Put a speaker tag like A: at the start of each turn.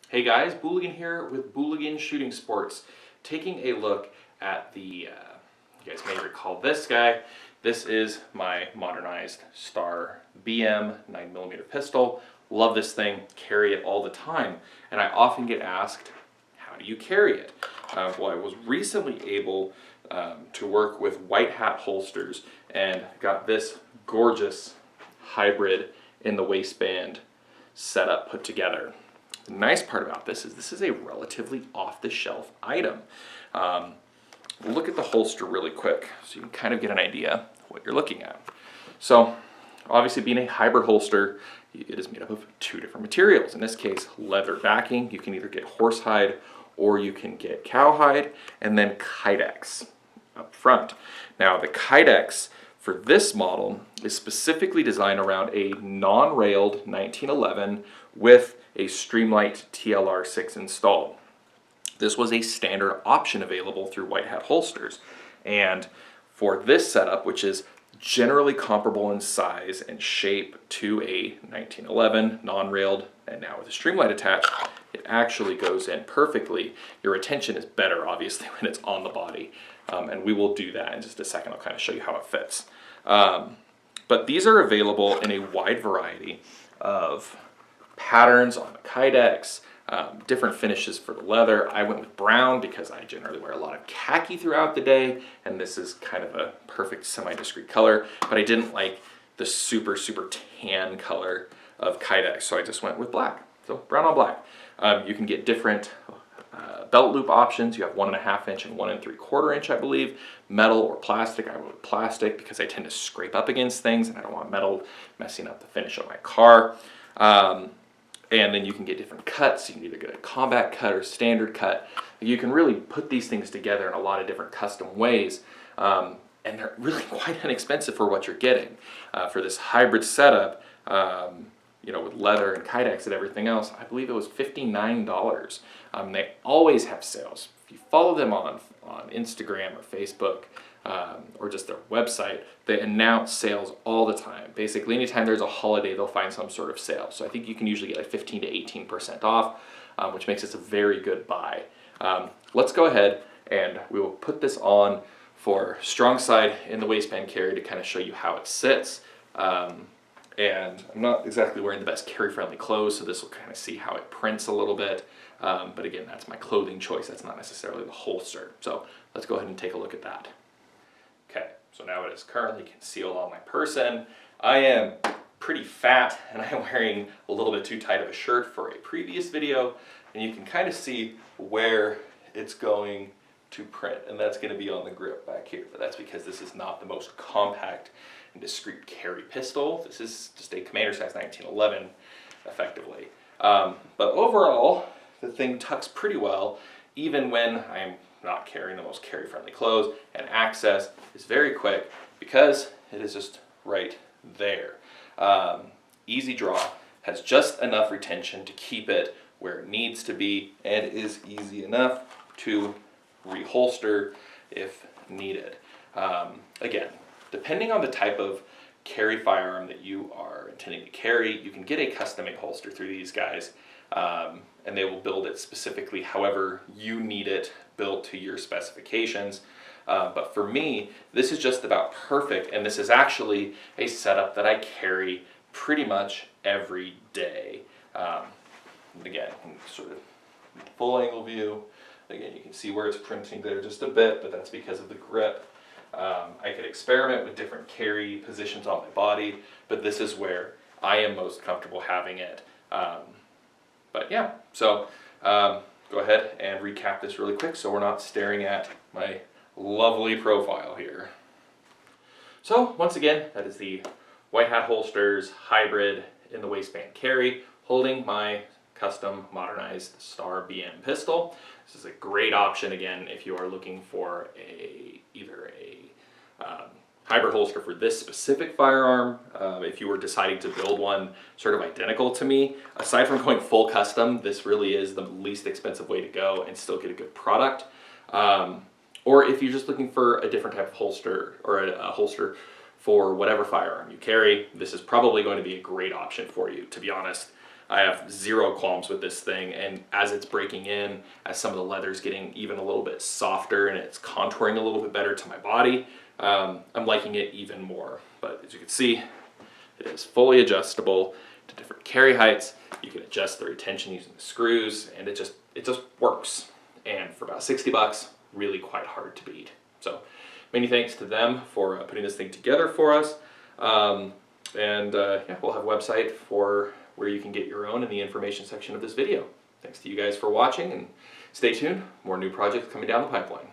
A: Hey guys, Booligan here with Booligan Shooting Sports, taking a look at you guys may recall this guy. This is my modernized Star BM 9mm pistol. Love this thing, carry it all the time, and I often get asked, how do you carry it? Well, I was recently able to work with White Hat Holsters and got this gorgeous hybrid in the waistband setup put together. The nice part about this is a relatively off-the-shelf item. Look at the holster really quick so you can kind of get an idea of what you're looking at. So obviously, being a hybrid holster, it is made up of two different materials. In this case, leather backing. You can either get horsehide or you can get cowhide, and then Kydex up front. Now the Kydex for this model is specifically designed around a non-railed 1911 with a Streamlight TLR6 installed. This was a standard option available through White Hat Holsters. And for this setup, which is generally comparable in size and shape to a 1911 non-railed and now with a Streamlight attached, it actually goes in perfectly. Your retention is better, obviously, when it's on the body. And we will do that in just a second. I'll kind of show you how it fits. But these are available in a wide variety of patterns on the Kydex, different finishes for the leather. I went with brown because I generally wear a lot of khaki throughout the day, and this is kind of a perfect semi-discreet color, but I didn't like the super tan color of Kydex, so I just went with black. So brown on black. You can get different belt loop options. You have 1.5 inch and 1 3/4 inch, I believe. Metal or plastic. I went with plastic because I tend to scrape up against things and I don't want metal messing up the finish of my car. And then you can get different cuts. You can either get a combat cut or standard cut. You can really put these things together in a lot of different custom ways. And they're really quite inexpensive for what you're getting. For this hybrid setup, with leather and Kydex and everything else, I believe it was $59. They always have sales. If you follow them on Instagram or Facebook, or just their website, they announce sales all the time. Basically, anytime there's a holiday, they'll find some sort of sale. So I think you can usually get like 15 to 18% off, which makes this a very good buy. Let's go ahead and we will put this on for strong side in the waistband carry to kind of show you how it sits. And I'm not exactly wearing the best carry-friendly clothes, so this will kind of see how it prints a little bit. But again, that's my clothing choice. That's not necessarily the holster. So let's go ahead and take a look at that. Okay, so now it is currently concealed on my person. I am pretty fat and I'm wearing a little bit too tight of a shirt for a previous video, and you can kind of see where it's going to print, and that's going to be on the grip back here. But that's because this is not the most compact and discreet carry pistol. This is just a commander size 1911 effectively. But overall, the thing tucks pretty well even when I'm not carrying the most carry-friendly clothes, and access is very quick because it is just right there. Easy draw, has just enough retention to keep it where it needs to be, and is easy enough to reholster if needed. Again, depending on the type of carry firearm that you are intending to carry, you can get a custom-made holster through these guys, and they will build it specifically however you need it built to your specifications. But for me, this is just about perfect, and this is actually a setup that I carry pretty much every day. Again, sort of full angle view. Again, you can see where it's printing there just a bit, but that's because of the grip. I could experiment with different carry positions on my body, but this is where I am most comfortable having it. But yeah, so go ahead and recap this really quick so we're not staring at my lovely profile here. So once again, that is the White Hat Holsters hybrid in the waistband carry, holding my custom modernized Star BM pistol. This is a great option again if you are looking for either a hybrid holster for this specific firearm. If you were deciding to build one sort of identical to me, aside from going full custom, this really is the least expensive way to go and still get a good product. Or if you're just looking for a different type of holster, or a holster for whatever firearm you carry, this is probably going to be a great option for you, to be honest. I have zero qualms with this thing, and as it's breaking in, as some of the leather's getting even a little bit softer and it's contouring a little bit better to my body, I'm liking it even more. But as you can see, it is fully adjustable to different carry heights. You can adjust the retention using the screws, and it just works. And for about 60 bucks, really quite hard to beat. So many thanks to them for putting this thing together for us. Yeah, we'll have a website for where you can get your own in the information section of this video. Thanks to you guys for watching, and stay tuned. More new projects coming down the pipeline.